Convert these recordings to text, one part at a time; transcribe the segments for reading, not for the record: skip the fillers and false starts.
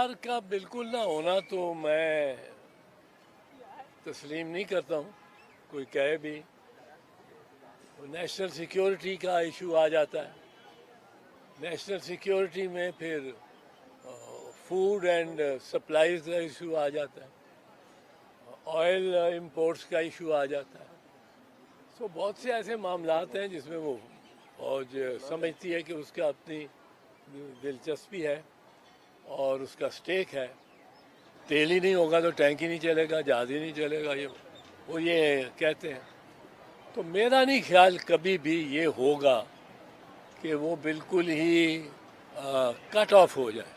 इख्तियार का बिल्कुल ना होना तो मैं तस्लीम नहीं करता हूँ, कोई कहे भी। नेशनल सिक्योरिटी का इशू आ जाता है। नेशनल सिक्योरिटी में फिर फूड एंड सप्लाईज का इशू आ जाता है, ऑयल इंपोर्ट्स का इशू आ जाता है। तो बहुत से ऐसे मामलात हैं जिसमें वो फौज समझती है कि उसका अपनी दिलचस्पी है और उसका स्टेक है। तेल ही नहीं होगा तो टैंक ही नहीं चलेगा, जहाज ही नहीं चलेगा, ये कहते हैं। तो मेरा नहीं ख्याल कभी भी ये होगा कि वो बिल्कुल ही कट ऑफ हो जाए।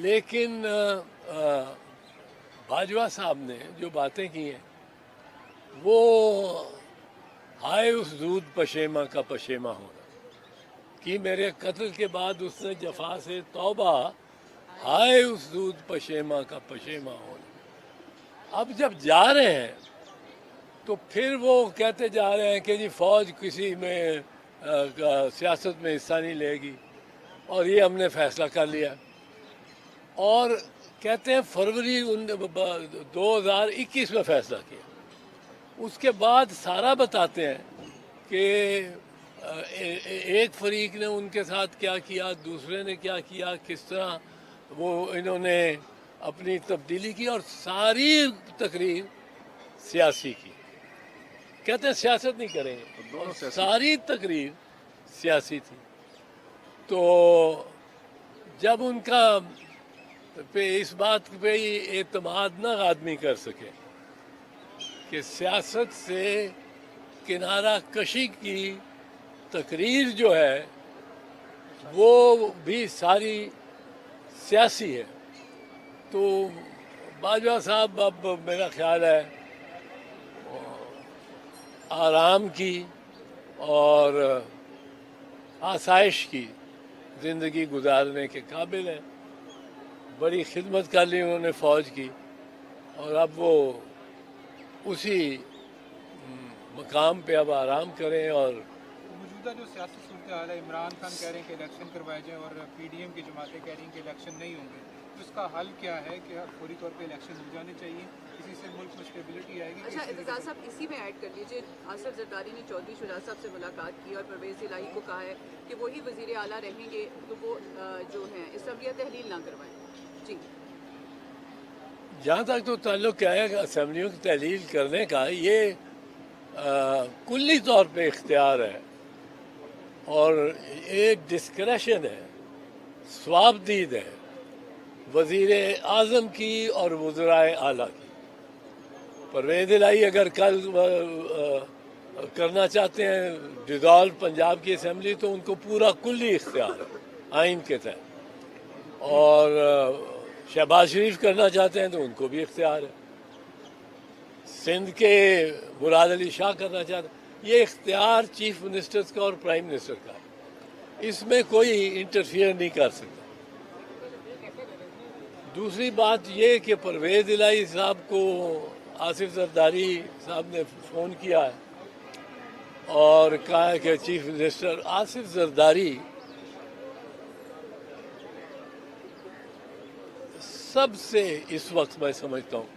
लेकिन बाजवा साहब ने जो बातें की हैं वो हाय उस दूध पशेमा का पशेमा होना कि मेरे कत्ल के बाद उसने जफा से तौबा, हाय उस दूध पशेमा का पशेमा होना। अब जब जा रहे हैं तो फिर वो कहते जा रहे हैं कि जी फौज किसी में सियासत में हिस्सा नहीं लेगी और ये हमने फैसला कर लिया। और कहते हैं फरवरी 2021 में फैसला किया। उसके बाद सारा बताते हैं कि एक फरीक ने उनके साथ क्या किया, दूसरे ने क्या किया, किस तरह वो इन्होंने अपनी तब्दीली की, और सारी तकरीर सियासी की। कहते हैं सियासत नहीं करेंगे, सारी तकरीर सियासी थी। तो जब उनका पे इस बात पे एतमाद न आदमी कर सके कि सियासत से किनारा कशी की तकरीर जो है वो भी सारी सियासी है, तो बाजवा साहब अब मेरा ख्याल है आराम की और आसाइश की ज़िंदगी गुजारने के काबिल हैं। बड़ी खिदमत कर ली उन्होंने फ़ौज की और अब वो उसी मकाम पे अब आराम करें। और मौजूदा जो सियासी सूरत हाल है, इमरान खान कह रहे हैं कि इलेक्शन करवाए जाएँ और पीडीएम की जमातें कह रही हैं कि इलेक्शन नहीं होंगे, तो इसका हल क्या है कि फौरी तौर पे इलेक्शन हो जाने चाहिए, इसी से मुल्क में स्टेबिलिटी आएगी? अच्छा एतजाज़ साहब, इसी में ऐड कर लीजिए, आसिफ जरदारी ने चौधरी शुजा साहब से मुलाकात की और परवेज़ इलाही को कहा है कि वही वज़ीर आला रहेंगे तो वो जो हैं असम्बलियाँ तहलील ना करवाएं। जी, जहाँ तक तो ताल्लुक़ है असम्बलियों की तहलील करने का, ये कुल्ली तौर पे इख्तियार है और एक डिस्क्रेशन है, स्वाबदीद है वज़ीर आज़म की और वज़राए आला की। परवेज़ इलाही अगर कल करना चाहते हैं डिज़ॉल्व पंजाब की असम्बली तो उनको पूरा कुल्ली इख्तियार है आइन के तहत, और शहबाज शरीफ करना चाहते हैं तो उनको भी इख्तियार है। सिंध के मुराद अली शाह करना चाहते हैं। ये इख्तियार चीफ मिनिस्टर्स का और प्राइम मिनिस्टर का है, इसमें कोई इंटरफियर नहीं कर सकता। दूसरी बात ये कि परवेज़ इलाही साहब को आसिफ जरदारी साहब ने फ़ोन किया है और कहा है कि चीफ मिनिस्टर आसिफ जरदारी सबसे इस वक्त मैं समझता हूँ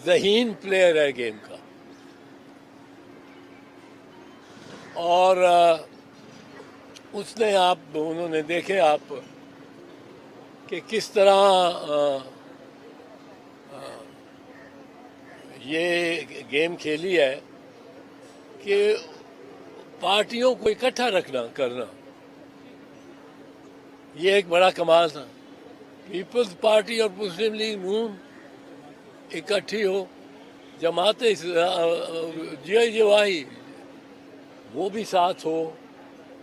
ज़हीन प्लेयर है गेम का, और उसने उन्होंने देखे आप कि किस तरह ये गेम खेली है कि पार्टियों को इकट्ठा करना, ये एक बड़ा कमाल था। पीपल्स पार्टी और मुस्लिम लीग नून इकट्ठी हो, जमात जीवाई वो भी साथ हो,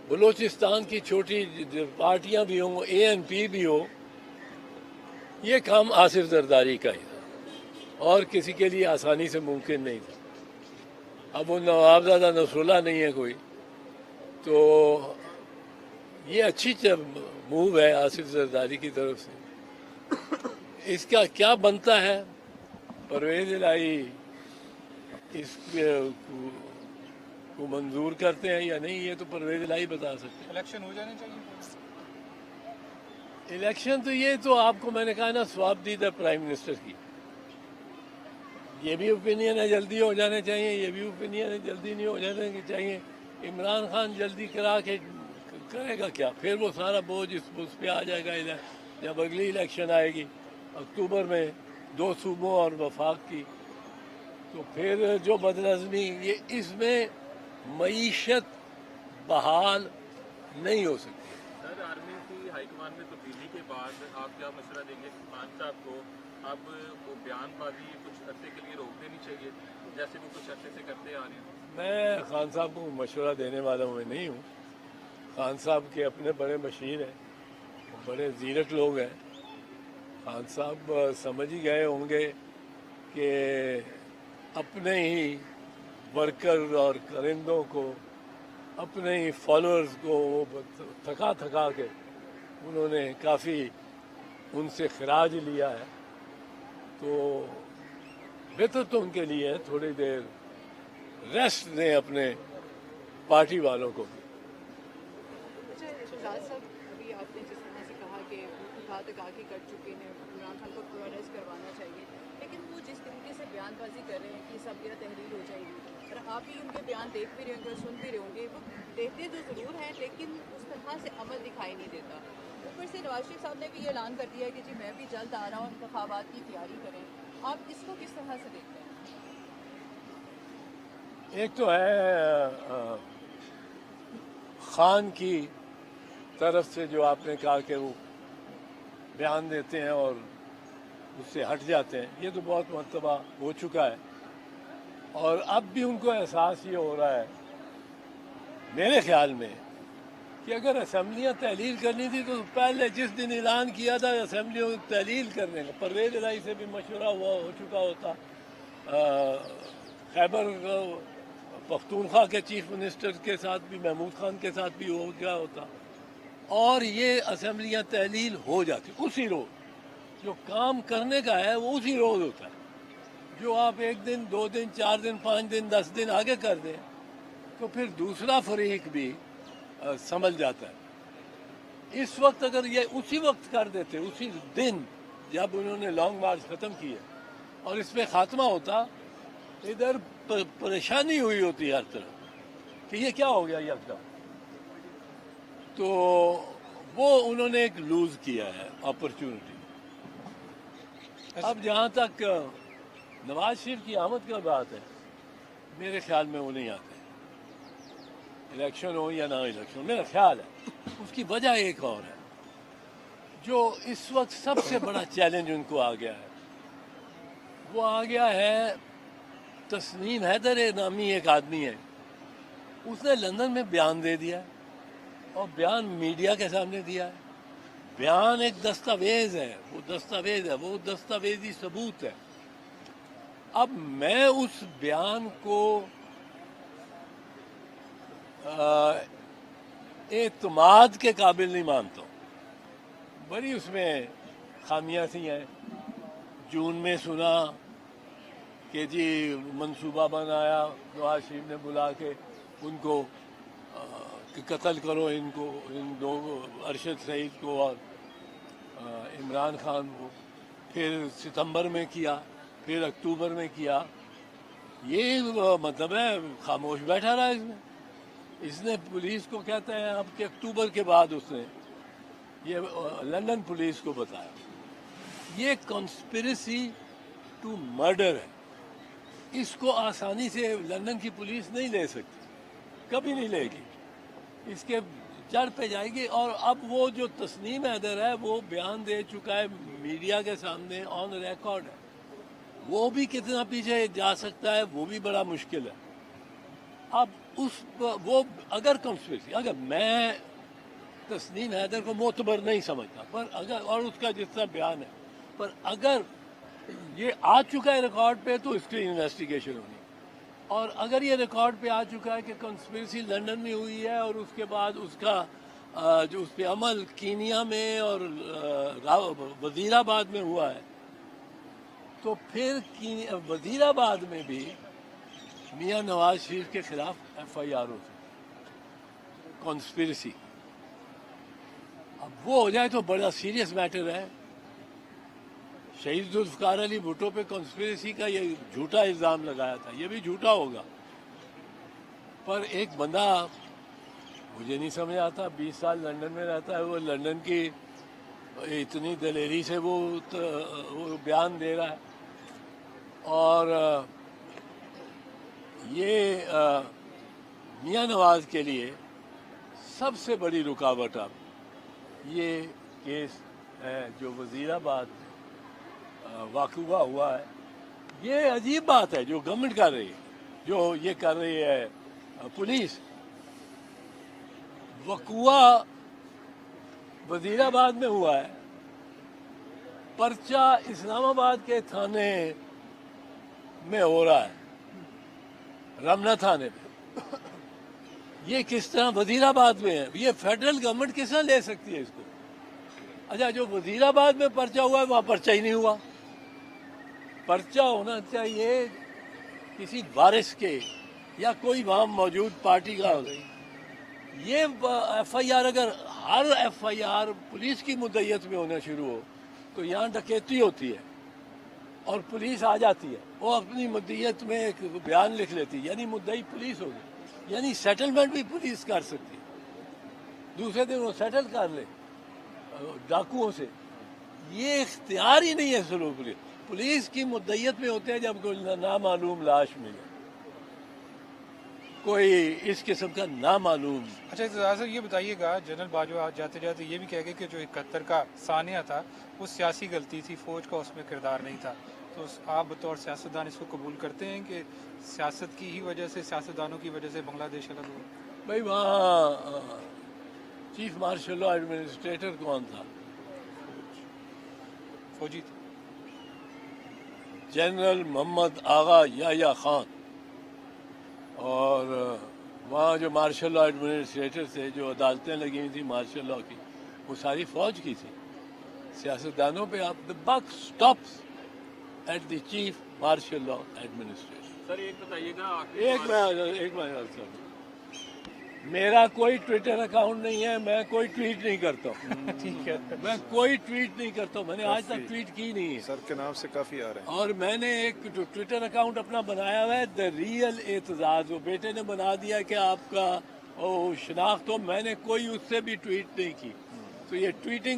बलूचिस्तान की छोटी पार्टियां भी हों, ANP भी हो, ये काम आसिफ जरदारी का ही था और किसी के लिए आसानी से मुमकिन नहीं था। अब वो नवाबजादा नसरुल्लाह नहीं है कोई, तो ये अच्छी मूव है आसिफ जरदारी की तरफ से। इसका क्या बनता है, परवेज़ इलाही इस को मंजूर करते हैं या नहीं, ये तो परवेज़ इलाही बता सकते हैं। इलेक्शन हो जाने चाहिए। इलेक्शन तो ये तो आपको मैंने कहा ना स्वाब दीदा प्राइम मिनिस्टर की, ये भी ओपिनियन है जल्दी हो जाने चाहिए, ये भी ओपिनियन है जल्दी नहीं हो जाने चाहिए। इमरान खान जल्दी करा के करेगा क्या, फिर वो सारा बोझ उस पर आ जाएगा जब अगली इलेक्शन आएगी अक्टूबर में 2 सूबों और वफाक की, तो फिर जो बदनज़मी ये इसमें मईशत बहाल नहीं हो सकती। सर आर्मी की हाईकमान में तब्दीली के बाद आप क्या मशवरा देंगे खान साहब को, अब वो बयानबाजी कुछ अरसे के लिए रोक देनी चाहिए जैसे वो कुछ अरसे से करते आ रहे हैं? मैं खान साहब को मशवरा देने वाला मैं नहीं हूँ। खान साहब के अपने बड़े मशीर हैं, बड़े जीरक लोग हैं। खान साहब समझ ही गए होंगे कि अपने ही वर्कर और करिंदों को, अपने ही फॉलोअर्स को वो थका थका के उन्होंने काफ़ी उनसे खराज लिया है, तो बेहतर तो उनके लिए है थोड़ी देर रेस्ट दें अपने पार्टी वालों को भी। अच्छा शहजाद साहब, अभी आपने जिस तरह से कहा कि उठा तक आके कर चुके हैं, इमरान खान को पूरा अरेस्ट करवाना चाहिए, लेकिन वो जिस तरीके से बयानबाजी कर रहे हैं कि सब यह तहरीर हो जाएगी, और आप ही उनके बयान देख भी रहे होंगे और सुन भी रहे होंगे, वो देखते तो ज़रूर हैं लेकिन उस तरह से अमल दिखाई नहीं देता। ऊपर से नवाज शरीफ साहब ने भी ये ऐलान कर दिया है कि जी मैं भी जल्द आ रहा हूँ, इंतखाबात की तैयारी करें। आप इसको किस तरह से देखते हैं? एक तो है खान की तरफ से जो आपने कहा कि वो बयान देते हैं और उससे हट जाते हैं, ये तो बहुत मरतबा हो चुका है और अब भी उनको एहसास ये हो रहा है मेरे ख्याल में कि अगर असम्बलियाँ तहलील करनी थी तो पहले जिस दिन ऐलान किया था असम्बलियों को तहलील करने का, परवेज इलाही से भी मशवरा हो चुका होता, खैबर पख्तूनख्वा के चीफ मिनिस्टर के साथ भी, महमूद खान के साथ भी हो गया होता और ये असम्बलियाँ तहलील हो जाती उसी रोज़। जो काम करने का है वो उसी रोज़ होता है। जो आप 1 दिन 2 दिन 4 दिन 5 दिन 10 दिन आगे कर दें तो फिर दूसरा फरीक भी समझ जाता है। इस वक्त अगर ये उसी वक्त कर देते, उसी दिन जब उन्होंने लॉन्ग मार्च ख़त्म किया और इस पर ख़ात्मा होता, इधर परेशानी हुई होती हर तरफ कि ये क्या हो गया यकदम, तो वो उन्होंने एक लूज़ किया है अपॉर्चुनिटी। अब जहाँ तक नवाज शरीफ की आमद का बात है, मेरे ख्याल में वो नहीं आते, इलेक्शन हो या ना इलेक्शन, मेरा ख्याल है। उसकी वजह एक और है, जो इस वक्त सबसे बड़ा चैलेंज उनको आ गया है, वो आ गया है तस्नीम हैदर नामी एक आदमी है, उसने लंदन में बयान दे दिया और बयान मीडिया के सामने दिया है। बयान एक दस्तावेज है, वो दस्तावेज है, वो दस्तावेजी सबूत है। अब मैं उस बयान को एतमाद के काबिल नहीं मानता हूँ। बड़ी उसमें खामियां सी हैं। जून में सुना कि जी मंसूबा बनाया नवाज शरीफ ने बुला के उनको कि कत्ल करो इनको, इन दो अरशद सईद को और इमरान खान को। फिर सितंबर में किया, फिर अक्टूबर में किया। ये मतलब है खामोश बैठा रहा इसमें। इसने पुलिस को कहते हैं अब कि अक्टूबर के बाद उसने ये लंदन पुलिस को बताया। ये कॉन्स्पिरेसी टू मर्डर है। इसको आसानी से लंदन की पुलिस नहीं ले सकती, कभी नहीं लेगी, इसके जड़ पे जाएगी। और अब वो जो तस्नीम हैदर है वो बयान दे चुका है मीडिया के सामने, ऑन रिकॉर्ड है। वो भी कितना पीछे जा सकता है वो भी बड़ा मुश्किल है। अब वो अगर कॉन्स्पिरेसी, अगर मैं तस्नीम हैदर को मोतबर नहीं समझता, पर अगर, और उसका जितना बयान है, पर अगर ये आ चुका है रिकॉर्ड पे तो इसकी इन्वेस्टिगेशन होनी। और अगर ये रिकॉर्ड पे आ चुका है कि कॉन्स्पिरेसी लंदन में हुई है और उसके बाद उसका जो उस पर अमल कीनिया में और वजीराबाद में हुआ है, तो फिर वजीराबाद में भी मियां नवाज शरीफ के खिलाफ FIR हो सकती, कॉन्स्पिरेसी। अब वो हो जाए तो बड़ा सीरियस मैटर है। शहीद जुल्फकार अली भुट्टो पे कॉन्स्पिरेसी का ये झूठा इल्ज़ाम लगाया था, ये भी झूठा होगा। पर एक बंदा, मुझे नहीं समझ आता, 20 साल लंदन में रहता है, वो लंदन की इतनी दलेरी से वो बयान दे रहा है। और ये मियां नवाज के लिए सबसे बड़ी रुकावट अब ये केस है जो वजीराबाद वाक़या हुआ है। ये अजीब बात है जो गवर्नमेंट कर रही है, जो ये कर रही है पुलिस। वक़या वजीराबाद में हुआ है, पर्चा इस्लामाबाद के थाने में हो रहा है, रमना थाने में। ये किस तरह वजीराबाद में है? ये फेडरल गवर्नमेंट किस तरह ले सकती है इसको? अच्छा, जो वजीराबाद में पर्चा हुआ है वहाँ पर्चा ही नहीं हुआ। पर्चा होना चाहिए किसी वारिस के या कोई वहाँ मौजूद पार्टी का। ये FIR अगर हर FIR पुलिस की मुद्दत में होना शुरू हो तो यहाँ डकैती होती है और पुलिस आ जाती है, वो अपनी मुद्दत में एक बयान लिख लेती है, यानी मुद्दई पुलिस होगी, यानी सेटलमेंट भी पुलिस कर सकती है। दूसरे दिन वो सेटल कर ले डाकुओं से। ये इख्तियार ही नहीं है सुनो। पुलिस की मुद्दत में होते हैं जब कोई नामालूम लाश मिले, कोई इस किस्म का नामालूम। अच्छा इज़्तिज़ाज़ साहब, ये बताइएगा, जनरल बाजवा जाते जाते ये भी कह गए कि जो 71 का सानिया था वो सियासी गलती थी, फौज का उसमें किरदार नहीं था। तो आप बतौर सियासतदान इसको कबूल करते हैं कि सियासत की ही वजह से, सियासतदानों की वजह से बांग्लादेश अलग हुआ? भाई वहाँ चीफ मार्शल लॉ एडमिनिस्ट्रेटर कौन था? फौजी थे। जनरल मोहम्मद आगा याया खान। और वहाँ जो मार्शल लॉ एडमिनिस्ट्रेटर थे, जो अदालतें लगी हुई थी मार्शल लॉ की, वो सारी फौज की थी। सियासतदानों पे आप the buck stops at the chief martial law administrator. Sir एक बताइएगा, एक मिनट सर, मेरा कोई ट्विटर अकाउंट नहीं है, मैं कोई ट्वीट नहीं करता हूँ। ठीक है, मैं कोई ट्वीट नहीं करता हूँ, मैंने आज तक ट्वीट की नहीं है। सर के नाम से काफी आ रहे हैं। और मैंने एक ट्विटर अकाउंट अपना बनाया हुआ है, द रियल एतजाज। वो बेटे ने बना दिया कि आपका शनाख्त हो, मैंने कोई उससे भी ट्वीट नहीं की। तो ये ट्वीटिंग